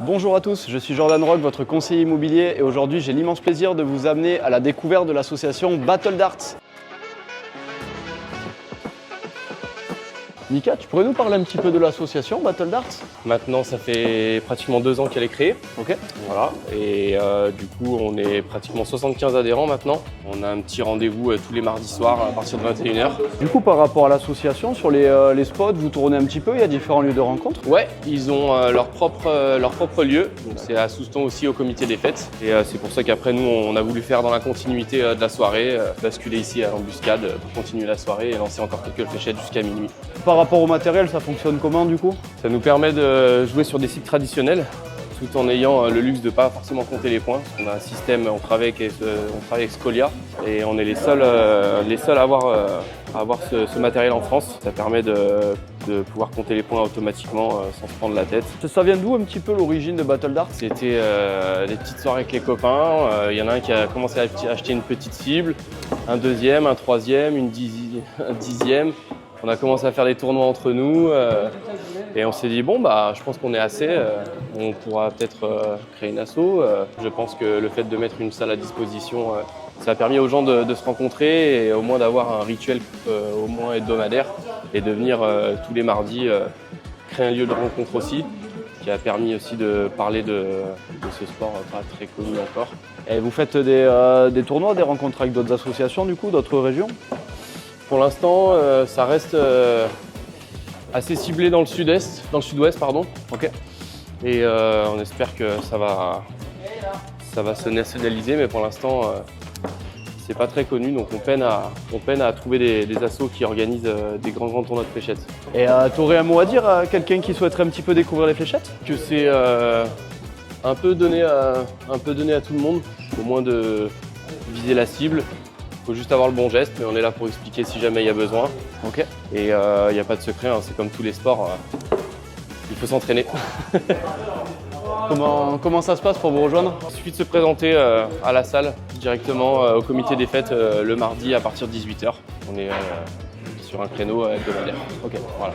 Bonjour à tous, je suis Jordan Rock, votre conseiller immobilier et aujourd'hui j'ai l'immense plaisir de vous amener à la découverte de l'association Battle Darts. Mika, tu pourrais nous parler un petit peu de l'association Battle Darts? Maintenant, ça fait pratiquement 2 ans qu'elle est créée. Ok. Voilà. Et du coup, on est pratiquement 75 adhérents maintenant. On a un petit rendez-vous tous les mardis soirs à partir de 21h. Du coup, par rapport à l'association, sur les spots, vous tournez un petit peu, il y a différents lieux de rencontre? Ouais, ils ont leur propre lieu. Donc c'est à Souston aussi au comité des fêtes. Et c'est pour ça qu'après, nous, on a voulu faire dans la continuité de la soirée, basculer ici à l'embuscade pour continuer la soirée et lancer encore quelques fléchettes jusqu'à minuit. Par rapport au matériel, ça fonctionne comment du coup? Ça nous permet de jouer sur des cycles traditionnels tout en ayant le luxe de ne pas forcément compter les points. On a un système, on travaille avec Scolia et on est les seuls à avoir ce matériel en France. Ça permet de pouvoir compter les points automatiquement sans se prendre la tête. Ça vient d'où un petit peu l'origine de Battle Darts? C'était des petites soirées avec les copains. Il y en a un qui a commencé à acheter une petite cible, un deuxième, un troisième, un dixième. On a commencé à faire des tournois entre nous et on s'est dit bon bah je pense qu'on est assez, on pourra peut-être créer une asso. Je pense que le fait de mettre une salle à disposition, ça a permis aux gens de se rencontrer et au moins d'avoir un rituel au moins hebdomadaire et de venir tous les mardis créer un lieu de rencontre aussi, qui a permis aussi de parler de ce sport pas très connu encore. Et vous faites des tournois, des rencontres avec d'autres associations du coup, d'autres régions? Pour l'instant, ça reste assez ciblé dans le sud-ouest, pardon. Ok. Et on espère que ça va se nationaliser, mais pour l'instant, c'est pas très connu, donc on peine à trouver des assos qui organisent des grands tournois de fléchettes. Et tu aurais un mot à dire à quelqu'un qui souhaiterait un petit peu découvrir les fléchettes? Que c'est un peu donné à tout le monde, au moins de viser la cible. Il faut juste avoir le bon geste, mais on est là pour expliquer si jamais il y a besoin. Ok. Et il n'y a pas de secret, hein, c'est comme tous les sports, il faut s'entraîner. Comment ça se passe pour vous rejoindre? Il suffit de se présenter à la salle directement au comité des fêtes le mardi à partir de 18h. On est sur un créneau hebdomadaire. Ok. Voilà.